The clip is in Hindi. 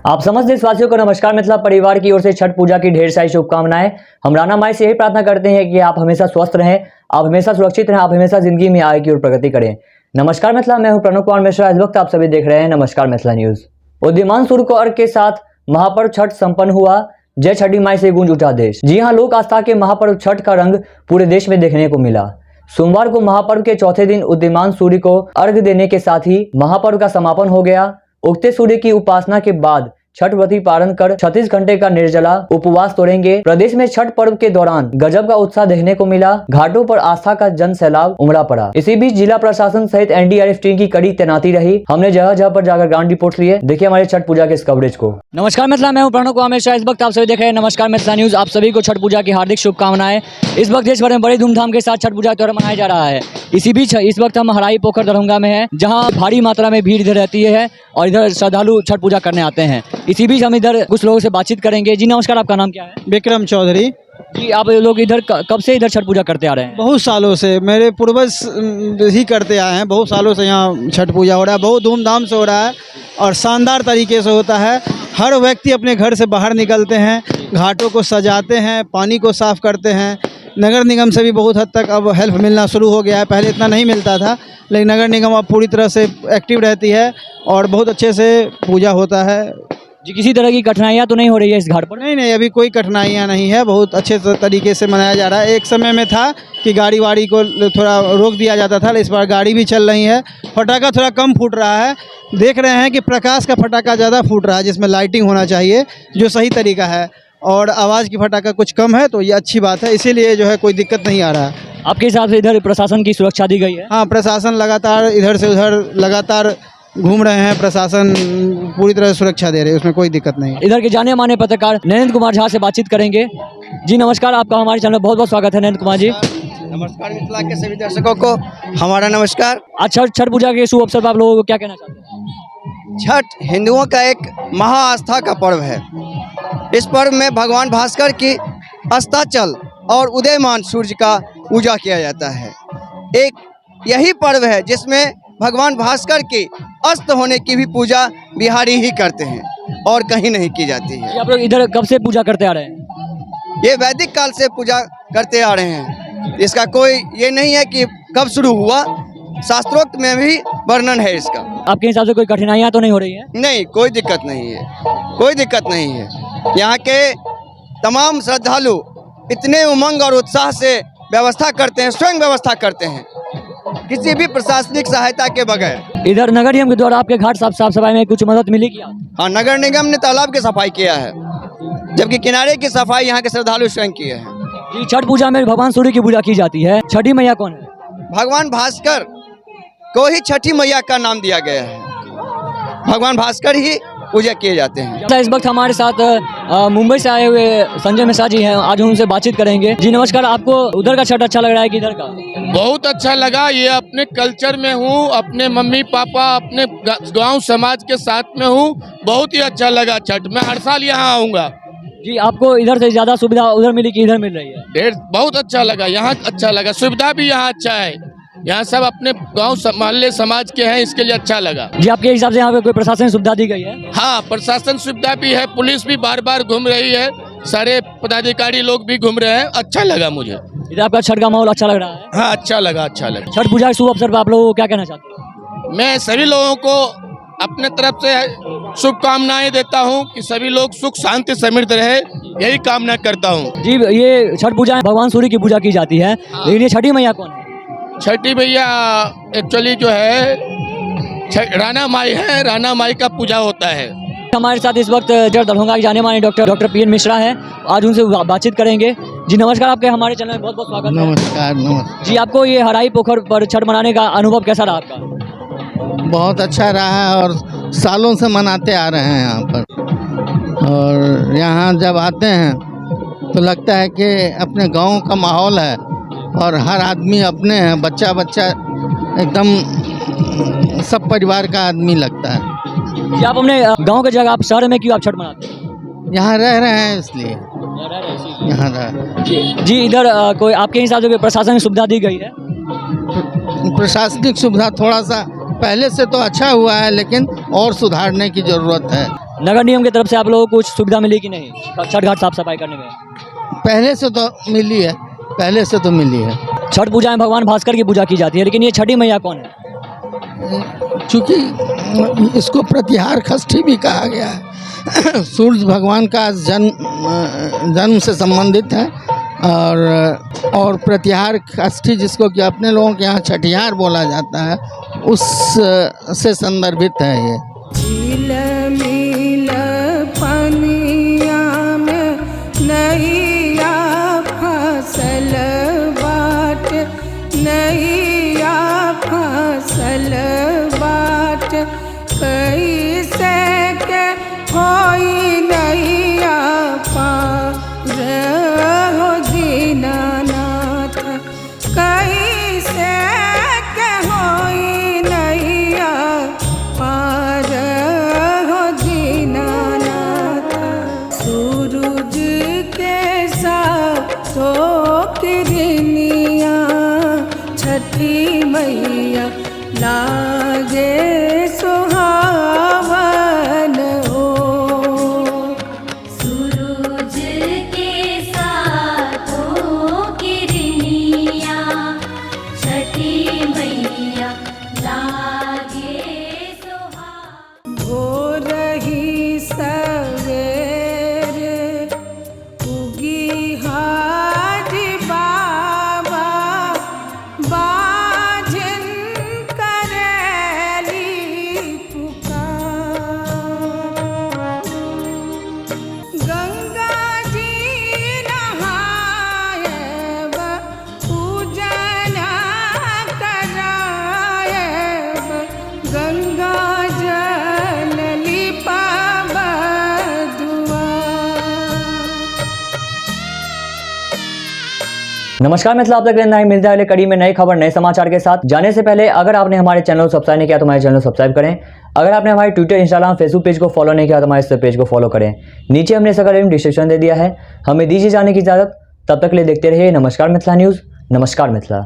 आप समस्त देशवासियों को नमस्कार। मिथिला परिवार की ओर से छठ पूजा की ढेर सारी शुभकामनाएं। हम राणा माई से यही प्रार्थना करते हैं कि आप हमेशा स्वस्थ रहें, आप हमेशा सुरक्षित रहें, आप हमेशा जिंदगी में आगे की ओर प्रगति करें। नमस्कार मिथिला, मैं हूं प्रणव कुमार मिश्रा। इस वक्त आप सभी देख रहे हैं नमस्कार मिथिला न्यूज। उदीयमान सूर्य को अर्घ के साथ महापर्व छठ संपन्न हुआ। जय छठी माई से गूंज उठा देश। जी हां, लोक आस्था के महापर्व छठ का रंग पूरे देश में देखने को मिला। सोमवार को महापर्व के चौथे दिन उदीयमान सूर्य को अर्घ देने के साथ ही महापर्व का समापन हो गया। उगते सूर्य की उपासना के बाद छठ व्रती पारण कर 36 घंटे का निर्जला उपवास तोड़ेंगे। प्रदेश में छठ पर्व के दौरान गजब का उत्साह देखने को मिला। घाटों पर आस्था का जन सैलाब उमड़ा पड़ा। इसी बीच जिला प्रशासन सहित एनडीआरएफ टीम की कड़ी तैनाती रही। हमने जगह जगह पर जाकर ग्राउंड रिपोर्ट लिए। देखिए हमारे छठ पूजा के इस कवरेज को। नमस्कार मिथिला, मैं हूं प्रणव कुमार मिश्रा। इस वक्त आप सभी देख रहे हैं नमस्कार मिथिला न्यूज। आप सभी को छठ पूजा की हार्दिक शुभकामनाएं। इस वक्त देश भर में बड़ी धूमधाम के साथ छठ पूजा त्योहार मनाया जा रहा है। इसी बीच इस वक्त हम हराई पोखर दरभंगा में हैं, जहां भारी मात्रा में भीड़ इधर रहती है और इधर श्रद्धालु छठ पूजा करने आते हैं। इसी बीच हम इधर कुछ लोगों से बातचीत करेंगे। जी नमस्कार, आपका नाम क्या है? विक्रम चौधरी। जी, आप लोग इधर कब से इधर छठ पूजा करते आ रहे हैं? बहुत सालों से, मेरे पूर्वज ही करते आए हैं। बहुत सालों से यहाँ छठ पूजा हो रहा है, बहुत धूमधाम से हो रहा है और शानदार तरीके से होता है। हर व्यक्ति अपने घर से बाहर निकलते हैं, घाटों को सजाते हैं, पानी को साफ करते हैं। नगर निगम से भी बहुत हद तक अब हेल्प मिलना शुरू हो गया है। पहले इतना नहीं मिलता था, लेकिन नगर निगम अब पूरी तरह से एक्टिव रहती है और बहुत अच्छे से पूजा होता है। जी, किसी तरह की कठिनाइयाँ तो नहीं हो रही है इस घाट पर? नहीं, अभी कोई कठिनाइयाँ नहीं है। बहुत अच्छे तरीके से मनाया जा रहा है। एक समय में था कि गाड़ी वाड़ी को थोड़ा रोक दिया जाता था, इस बार गाड़ी भी चल रही है। फटाखा थोड़ा कम फूट रहा है। देख रहे हैं कि प्रकाश का फटाखा ज़्यादा फूट रहा है, जिसमें लाइटिंग होना चाहिए, जो सही तरीका है, और आवाज़ की फटाखा कुछ कम है, तो ये अच्छी बात है। इसीलिए जो है कोई दिक्कत नहीं आ रहा है। आपके हिसाब से इधर प्रशासन की सुरक्षा दी गई है? हाँ, प्रशासन लगातार इधर से उधर लगातार घूम रहे हैं। प्रशासन पूरी तरह सुरक्षा दे रहे हैं, उसमें कोई दिक्कत नहीं। इधर के जाने माने पत्रकार नरेंद्र कुमार झा से बातचीत करेंगे। जी नमस्कार, आपका हमारे चैनल में बहुत बहुत स्वागत है नरेंद्र कुमार जी। नमस्कार मिथिला के सभी दर्शकों को हमारा नमस्कार। अच्छा, छठ पूजा के शुभ अवसर पर आप लोगों को क्या कहना चाहते हैं? छठ हिंदुओं का एक महाआस्था का पर्व है। इस पर्व में भगवान भास्कर की अस्ताचल और उदयमान सूर्य का पूजा किया जाता है। एक यही पर्व है जिसमें भगवान भास्कर के अस्त होने की भी पूजा बिहारी ही करते हैं और कहीं नहीं की जाती है। आप लोग इधर कब से पूजा करते आ रहे हैं? ये वैदिक काल से पूजा करते आ रहे हैं। इसका कोई ये नहीं है कि कब शुरू हुआ, शास्त्रोक्त में भी वर्णन है इसका। आपके हिसाब से कोई कठिनाइयाँ तो नहीं हो रही है? नहीं, कोई दिक्कत नहीं है, कोई दिक्कत नहीं है। यहाँ के तमाम श्रद्धालु इतने उमंग और उत्साह से व्यवस्था करते हैं, स्वयं व्यवस्था करते हैं, किसी भी प्रशासनिक सहायता के बगैर। इधर नगर निगम के द्वारा आपके घाट साफ सफाई में कुछ मदद मिली क्या? हाँ, नगर निगम ने तालाब की सफाई किया है, जबकि किनारे की सफाई यहाँ के श्रद्धालु स्वयं किए हैं। जी, छठ पूजा में भगवान सूर्य की पूजा की जाती है। छठी मैया कौन है? भगवान भास्कर को ही छठी मैया का नाम दिया गया है। भगवान भास्कर ही पूजा किए जाते हैं। इस वक्त हमारे साथ मुंबई से आए हुए संजय मिश्रा जी हैं। आज उनसे बातचीत करेंगे। जी नमस्कार, आपको उधर का छठ अच्छा लग रहा है कि इधर का? बहुत अच्छा लगा। ये अपने कल्चर में हूँ, अपने मम्मी पापा, अपने गांव समाज के साथ में हूँ। बहुत ही अच्छा लगा छठ। मैं हर साल यहाँ आऊँगा। जी, आपको इधर से ज़्यादा सुविधा उधर मिली कि इधर मिल रही है? बहुत अच्छा लगा, यहाँ अच्छा लगा। सुविधा भी यहाँ अच्छा है। यहाँ सब अपने गांव मोहल्ले समाज के हैं, इसके लिए अच्छा लगा। जी, आपके हिसाब से यहाँ पे कोई प्रशासन सुविधा दी गई है? हाँ, प्रशासन सुविधा भी है, पुलिस भी बार बार घूम रही है, सारे पदाधिकारी लोग भी घूम रहे हैं। अच्छा लगा मुझे। इधर आपका छठ का माहौल अच्छा लग रहा है? हाँ, अच्छा लगा, अच्छा लगा। छठ पूजा के शुभ अवसर पर आप लोगों को क्या कहना चाहते हैं? मैं सभी लोगों को अपने तरफ से शुभकामनाएं देता हूं कि सभी लोग सुख शांति समृद्ध रहे, यही कामना करता हूं। जी, ये छठ पूजा भगवान सूर्य की पूजा की जाती है, लेकिन ये छठी मैया कौन है? छठी मैया एक्चुअली जो है राणा माई है। राणा माई का पूजा होता है। हमारे साथ इस वक्त दरभंगा के जाने माने डॉक्टर पीएन मिश्रा हैं। आज उनसे बातचीत करेंगे। जी नमस्कार, आपके हमारे चैनल में बहुत बहुत स्वागत है। नमस्कार। नमस्कार जी, आपको ये हराई पोखर पर छठ मनाने का अनुभव कैसा रहा आपका? बहुत अच्छा रहा है और सालों से मनाते आ रहे हैं यहाँ पर। और यहाँ जब आते हैं तो लगता है कि अपने गांव का माहौल है और हर आदमी अपने हैं, बच्चा बच्चा एकदम सब परिवार का आदमी लगता है। जी, आप अपने गांव के जगह आप शहर में क्यों आप छठ मनाते हैं? यहाँ रह रहे हैं इसलिए यहाँ रह। जी, इधर कोई आपके हिसाब से कोई प्रशासन की सुविधा दी गई है? प्रशासनिक सुविधा थोड़ा सा पहले से तो अच्छा हुआ है, लेकिन और सुधारने की ज़रूरत है। नगर निगम की तरफ से आप लोगों को कुछ सुविधा मिली कि नहीं छठ घाट साफ सफाई करने में? पहले से तो मिली है, पहले से तो मिली है। छठ पूजा में भगवान भास्कर की पूजा की जाती है, लेकिन ये छठी मैया कौन है? चूँकि इसको प्रतिहार षष्ठी भी कहा गया है। सूर्य भगवान का जन्म से संबंधित है और प्रतिहार षष्ठी जिसको कि अपने लोगों के यहाँ छठिहार बोला जाता है, उस से संदर्भित है ये। झील मिल पनिया में नैया फसल बाट, नैया फसल बाट, कैसे के होई नैया पार हो दीनानाथ, कैसे के होई नैया पार हो दीनानाथ। सूरज के साथ तो किरनिया छठी मैया लागे सुहावन हो। सूरज के साथों किरनिया छठी मैया लागे सुहावन। भोर ही सवेरे उगी हाजी बाबा, बाजन करेली पुकार। गंगा जी नहायब, पूजन करायब, गंगा जल लिपाब दुआर। नमस्कार मित्रों, आप तक नहीं मिलता है अगले कड़ी में नई खबर नए समाचार के साथ। जाने से पहले अगर आपने हमारे चैनल को सब्सक्राइब नहीं किया तो हमारे चैनल को सब्सक्राइब करें। अगर आपने हमारे ट्विटर, इंस्टाग्राम, फेसबुक पेज को फॉलो नहीं किया तो हमारे इस पेज को फॉलो करें। नीचे हमने इसका लिंक डिस्क्रिप्शन दे दिया है। हमें दीजिए जाने की इजाजत, तब तक के लिए देखते रहिए नमस्कार मिथिला न्यूज़। नमस्कार मिथिला।